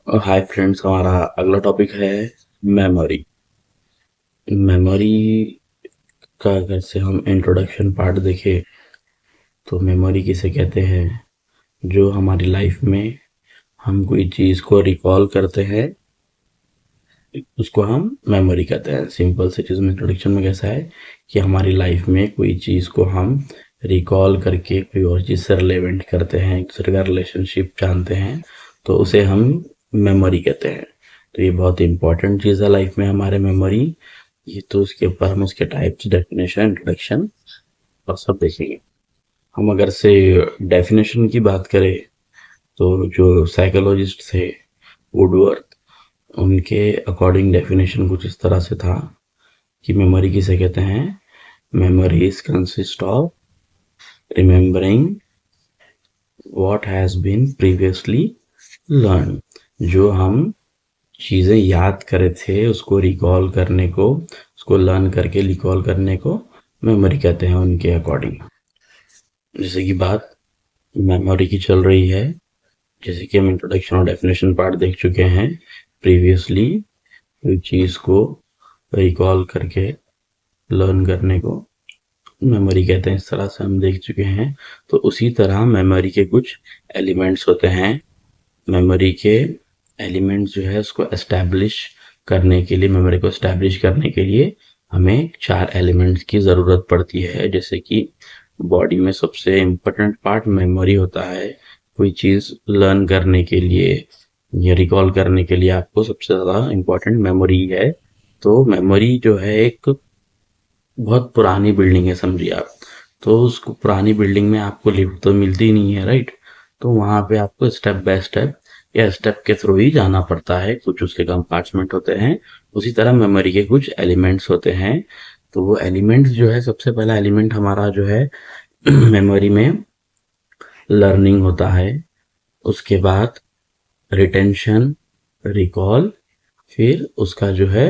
और hi friends, हमारा अगला टॉपिक है मेमोरी। मेमोरी का अगर से हम इंट्रोडक्शन पार्ट देखें तो मेमोरी किसे कहते हैं? जो हमारी लाइफ में हम कोई चीज़ को रिकॉल करते हैं उसको हम मेमोरी कहते हैं। सिंपल से चीज़ में इंट्रोडक्शन में कैसा है कि हमारी लाइफ में कोई चीज़ को हम रिकॉल करके कोई और चीज़ से रिलेवेंट करते हैं, एक दूसरे का रिलेशनशिप जानते हैं, तो उसे हम मेमोरी कहते हैं। तो ये बहुत इंपॉर्टेंट चीज़ है लाइफ में हमारे मेमोरी। ये तो उसके ऊपर हम उसके टाइप्स, डेफिनेशन, इंट्रोडक्शन और सब देखेंगे। हम अगर से डेफिनेशन की बात करें तो जो साइकोलॉजिस्ट थे वुडवर्थ, उनके अकॉर्डिंग डेफिनेशन कुछ इस तरह से था कि मेमोरी किसे कहते हैं? Memory is consist of remembering what has been previously learn. जो हम चीज़ें याद करे थे उसको रिकॉल करने को, उसको लर्न करके रिकॉल करने को मेमोरी कहते हैं उनके अकॉर्डिंग। जैसे कि बात मेमोरी की चल रही है, जैसे कि हम इंट्रोडक्शन और डेफिनेशन पार्ट देख चुके हैं प्रीवियसली, कोई चीज़ को रिकॉल करके लर्न करने को मेमोरी कहते हैं, इस तरह से हम देख चुके हैं। तो उसी तरह मेमोरी के कुछ एलिमेंट्स होते हैं। मेमोरी के एलिमेंट्स जो है उसको एस्टैब्लिश करने के लिए, मेमोरी को एस्टैब्लिश करने के लिए हमें 4 एलिमेंट्स की ज़रूरत पड़ती है। जैसे कि बॉडी में सबसे इम्पोर्टेंट पार्ट मेमोरी होता है। कोई चीज़ लर्न करने के लिए या रिकॉल करने के लिए आपको सबसे ज़्यादा इम्पोर्टेंट मेमोरी है। तो मेमोरी जो है एक बहुत पुरानी बिल्डिंग है, समझिए आप। तो उसको पुरानी बिल्डिंग में आपको लिफ्ट तो मिलती नहीं है, राइट? तो वहाँ पे आपको स्टेप बाय स्टेप या स्टेप के थ्रू ही जाना पड़ता है। कुछ उसके कंपार्टमेंट होते हैं। उसी तरह मेमोरी के कुछ एलिमेंट्स होते हैं। तो वो एलिमेंट्स जो है, सबसे पहला एलिमेंट हमारा जो है मेमोरी में लर्निंग होता है। उसके बाद रिटेंशन, रिकॉल, फिर उसका जो है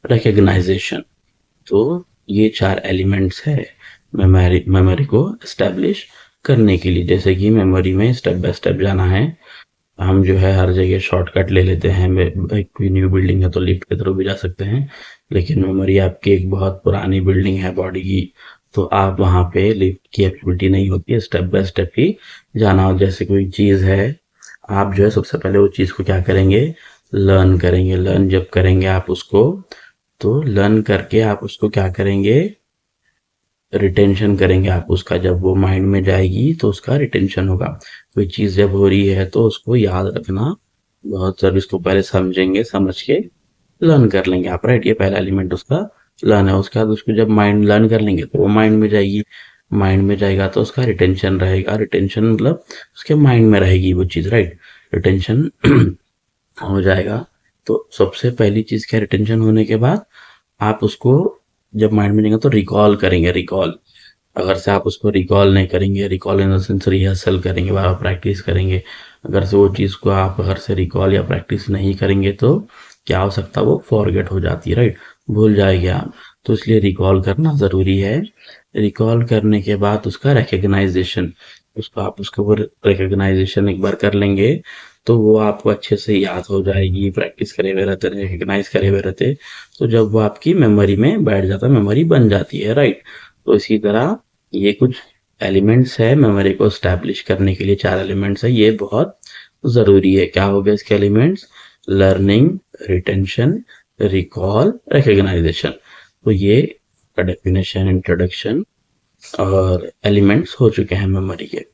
रिकग्नाइजेशन। तो ये 4 एलिमेंट्स है मेमोरी मेमोरी को एस्टेब्लिश करने के लिए। जैसे कि मेमोरी में स्टेप बाय स्टेप जाना है, हम जो है हर जगह शॉर्टकट ले लेते हैं। कोई न्यू बिल्डिंग है तो लिफ्ट के थ्रू भी जा सकते हैं, लेकिन मेमोरी आपकी एक बहुत पुरानी बिल्डिंग है बॉडी की, तो आप वहाँ पे लिफ्ट की एक्टिविटी नहीं होती है, स्टेप बाय स्टेप ही जाना हो। जैसे कोई चीज़ है, आप जो है सबसे पहले वो चीज़ को क्या करेंगे? लर्न करेंगे। लर्न जब करेंगे आप उसको, तो लर्न करके आप उसको क्या करेंगे? रिटेंशन करेंगे आप उसका। जब वो माइंड में जाएगी तो उसका रिटेंशन होगा। कोई चीज़ जब हो रही है तो उसको याद रखना बहुत जरूरी। उसको पहले समझेंगे, समझ के लर्न कर लेंगे आप, राइट? ये पहला एलिमेंट उसका लर्न है। उसके बाद उसको जब माइंड लर्न कर लेंगे तो वो माइंड में जाएगी। माइंड में जाएगा तो उसका रिटेंशन रहेगा। रिटेंशन मतलब उसके माइंड में रहेगी वो चीज़, राइट? रिटेंशन हो जाएगा। तो सबसे पहली चीज़ क्या? रिटेंशन होने के बाद आप उसको जब माइंड में जाएगा तो रिकॉल करेंगे। रिकॉल, अगर से आप उसको रिकॉल नहीं करेंगे, recall in the sense rehearsal करेंगे, बार बार प्रैक्टिस करेंगे। अगर से वो चीज़ को आप अगर से रिकॉल या प्रैक्टिस नहीं करेंगे तो क्या हो सकता है? वो फॉरगेट हो जाती है, राइट? भूल जाएंगे आप। तो इसलिए रिकॉल करना ज़रूरी है। रिकॉल करने के बाद उसका रिकग्नाइजेशन, उसको आप उसके ऊपर रिकग्नाइजेशन एक बार कर लेंगे तो वो आपको अच्छे से याद हो जाएगी। प्रैक्टिस करे हुए रहते, रिकग्नाइज करे हुए रहते, तो जब वो आपकी मेमोरी में बैठ जाता है, मेमोरी बन जाती है, राइट? तो इसी तरह ये कुछ एलिमेंट्स है मेमोरी को स्टैब्लिश करने के लिए। 4 एलिमेंट्स है, ये बहुत ज़रूरी है। क्या हो गया इसके elements? Learning, retention, recall, recognisation. तो ये डेफिनेशन, इंट्रोडक्शन और एलिमेंट्स हो चुके हैं मेमोरी के।